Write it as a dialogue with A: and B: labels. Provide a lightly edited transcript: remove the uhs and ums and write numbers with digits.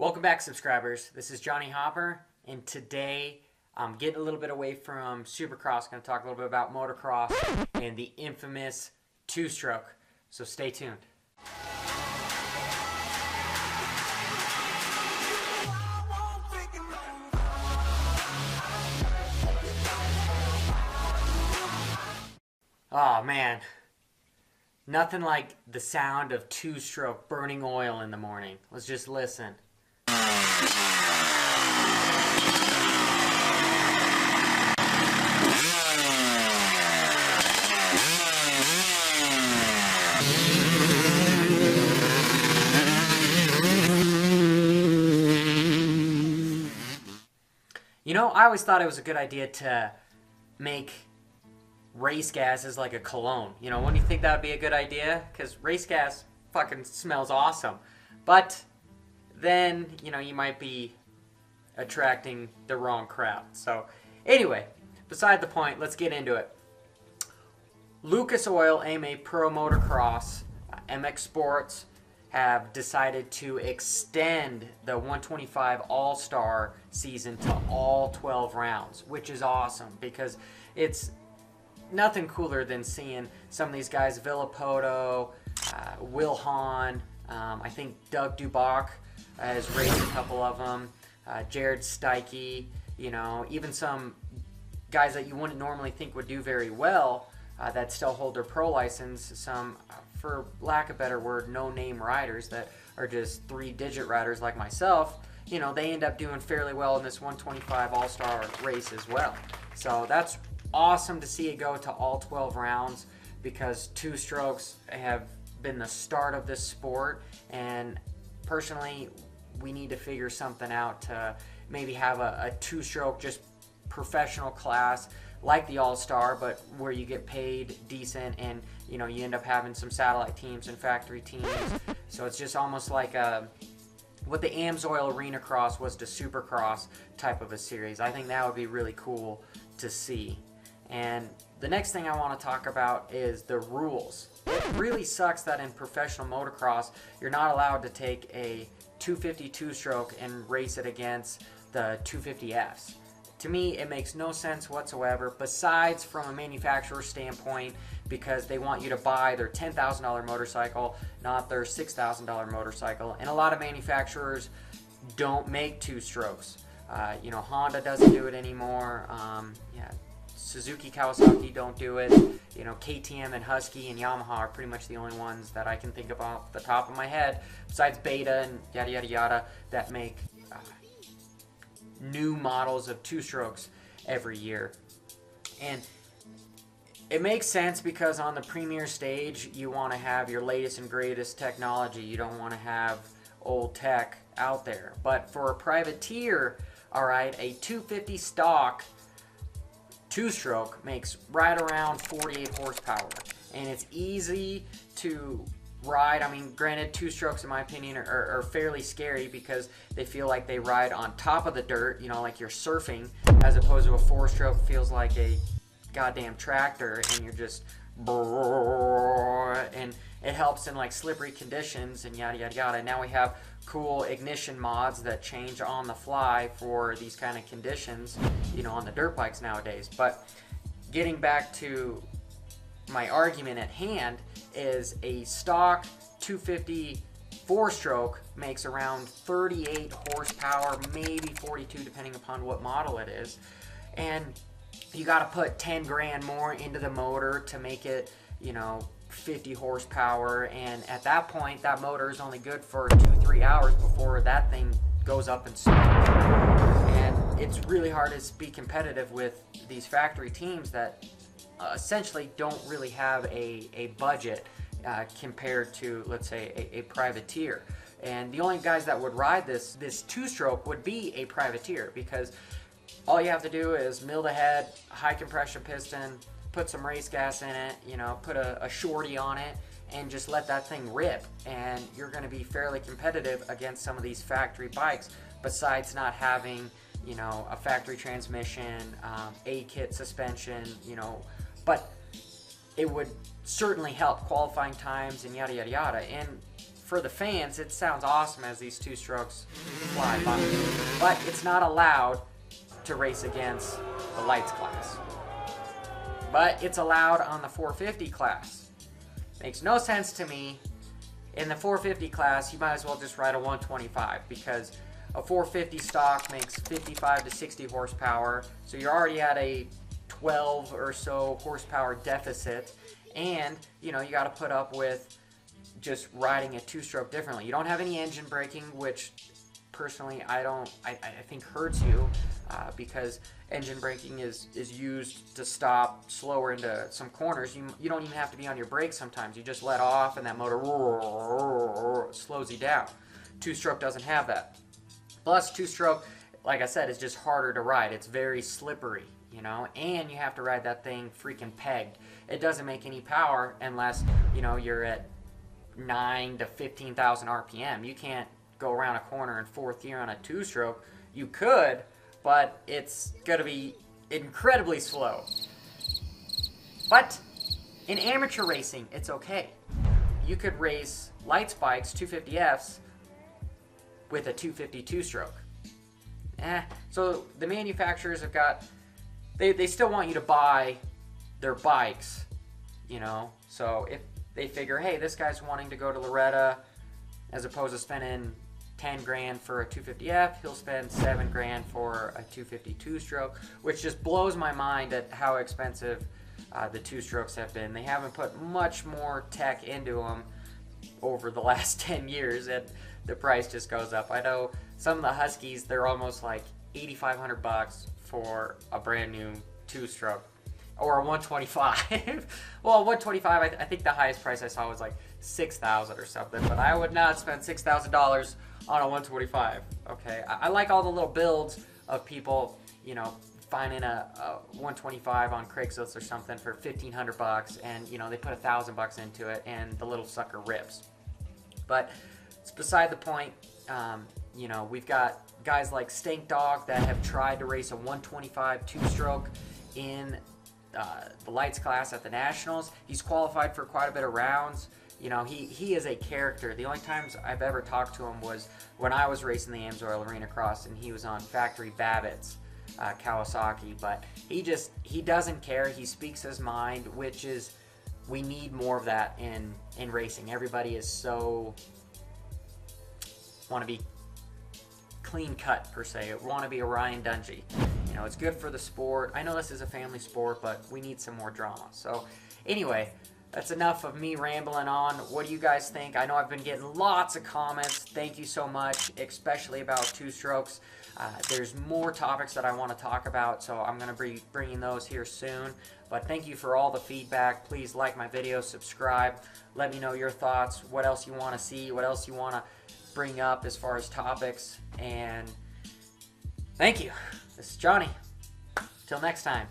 A: Welcome back, subscribers. This is Johnny Hopper, and today I'm getting a little bit away from Supercross. Going to talk a little bit about motocross and the infamous two-stroke. So stay tuned. Oh man, nothing like the sound of two-stroke burning oil in the morning. Let's just listen. You know, I always thought it was a good idea to make race gas as like a cologne. You know, wouldn't you think that would be a good idea? Because race gas fucking smells awesome. But then, you know, you might be attracting the wrong crowd. So anyway, beside the point, let's get into it. Lucas Oil AMA Pro Motocross, MX Sports, have decided to extend the 125 All-Star season to all 12 rounds, which is awesome because it's nothing cooler than seeing some of these guys, Villapoto, Will Hahn, I think Doug Duboc has raced a couple of them, Jared Steike, you know, even some guys that you wouldn't normally think would do very well that still hold their pro license, some, for lack of a better word, no-name riders that are just three-digit riders like myself. You know, they end up doing fairly well in this 125 All-Star race as well. So that's awesome to see it go to all 12 rounds because two strokes have been the start of this sport, and personally we need to figure something out to maybe have a two-stroke just professional class like the All-Star, but where you get paid decent and you know you end up having some satellite teams and factory teams. So it's just almost like what the Amsoil Arena Cross was to Supercross type of a series. I think that would be really cool to see. And the next thing I want to talk about is the rules. It really sucks that in professional motocross, you're not allowed to take a 252 stroke and race it against the 250Fs. To me, it makes no sense whatsoever, besides from a manufacturer standpoint, because they want you to buy their $10,000 motorcycle, not their $6,000 motorcycle. And a lot of manufacturers don't make two strokes. You know, Honda doesn't do it anymore. Suzuki, Kawasaki don't do it. You know, KTM and Husky and Yamaha are pretty much the only ones that I can think of off the top of my head, besides Beta and yada yada yada, that make new models of two strokes every year. And it makes sense because on the premier stage you want to have your latest and greatest technology. You don't want to have old tech out there. But for a privateer, all right, a 250 stock two-stroke makes right around 48 horsepower, and it's easy to ride. I mean, granted, two-strokes in my opinion are fairly scary because they feel like they ride on top of the dirt, you know, like you're surfing, as opposed to a four-stroke feels like a goddamn tractor and you're just and it helps in like slippery conditions and yada yada yada. Now we have cool ignition mods that change on the fly for these kind of conditions, you know, on the dirt bikes nowadays. But getting back to my argument at hand is a stock 250 four-stroke makes around 38 horsepower, maybe 42 depending upon what model it is, and you got to put 10 grand more into the motor to make it, you know, 50 horsepower, and at that point that motor is only good for 2-3 hours before that thing goes up in smoke. And it's really hard to be competitive with these factory teams that essentially don't really have a budget compared to, let's say, a privateer. And the only guys that would ride this two-stroke would be a privateer, because all you have to do is mill the head, high compression piston, put some race gas in it, you know, put a shorty on it, and just let that thing rip, and you're going to be fairly competitive against some of these factory bikes, besides not having, you know, a factory transmission, A-kit suspension, you know. But it would certainly help qualifying times and yada yada yada. And for the fans, it sounds awesome as these two strokes fly by. But it's not allowed to race against the lights class. But it's allowed on the 450 class. Makes no sense to me. In the 450 class, you might as well just ride a 125 because a 450 stock makes 55 to 60 horsepower. So you're already at a 12 or so horsepower deficit. And, you know, you got to put up with just riding a two-stroke differently. You don't have any engine braking, which personally I think hurts you because engine braking is used to stop slower into some corners. You don't even have to be on your brakes sometimes. You just let off and that motor slows you down. Two-stroke doesn't have that. Plus, two-stroke, like I said, is just harder to ride. It's very slippery, you know, and you have to ride that thing freaking pegged. It doesn't make any power unless, you know, you're at 9 to 15,000 RPM. You can't go around a corner in fourth gear on a two-stroke. You could, but it's going to be incredibly slow. But in amateur racing, it's okay. You could race lights bikes, 250Fs, with a 250 two-stroke. So the manufacturers have got, they still want you to buy their bikes, you know. So if they figure, hey, this guy's wanting to go to Loretta, as opposed to spending 10 grand for a 250F, he'll spend 7 grand for a 250 two-stroke, which just blows my mind at how expensive the two-strokes have been. They haven't put much more tech into them over the last 10 years, and the price just goes up. I know some of the Huskies, they're almost like $8,500 for a brand new two-stroke. Or a 125. Well, 125, I think the highest price I saw was like $6,000 or something. But I would not spend $6,000 on a 125. Okay, I like all the little builds of people, you know, finding a 125 on Craigslist or something for $1,500, and you know they put $1,000 into it, and the little sucker rips. But it's beside the point. You know, we've got guys like Stank Dog that have tried to race a 125 two-stroke in the lights class at the Nationals. He's qualified for quite a bit of rounds. You know, he is a character. The only times I've ever talked to him was when I was racing the Amsoil Arena Cross and he was on Factory Babbitt's Kawasaki. But he doesn't care. He speaks his mind, which is, we need more of that in racing. Everybody is so want to be clean cut, per se. Want to be a Ryan Dungey. You know, it's good for the sport. I know this is a family sport, but we need some more drama. So anyway, that's enough of me rambling on. What do you guys think? I know I've been getting lots of comments. Thank you so much, especially about two-strokes. There's more topics that I want to talk about, so I'm going to be bringing those here soon. But thank you for all the feedback. Please like my video, subscribe. Let me know your thoughts, what else you want to see, what else you want to bring up as far as topics. And thank you. This is Johnny. Till next time.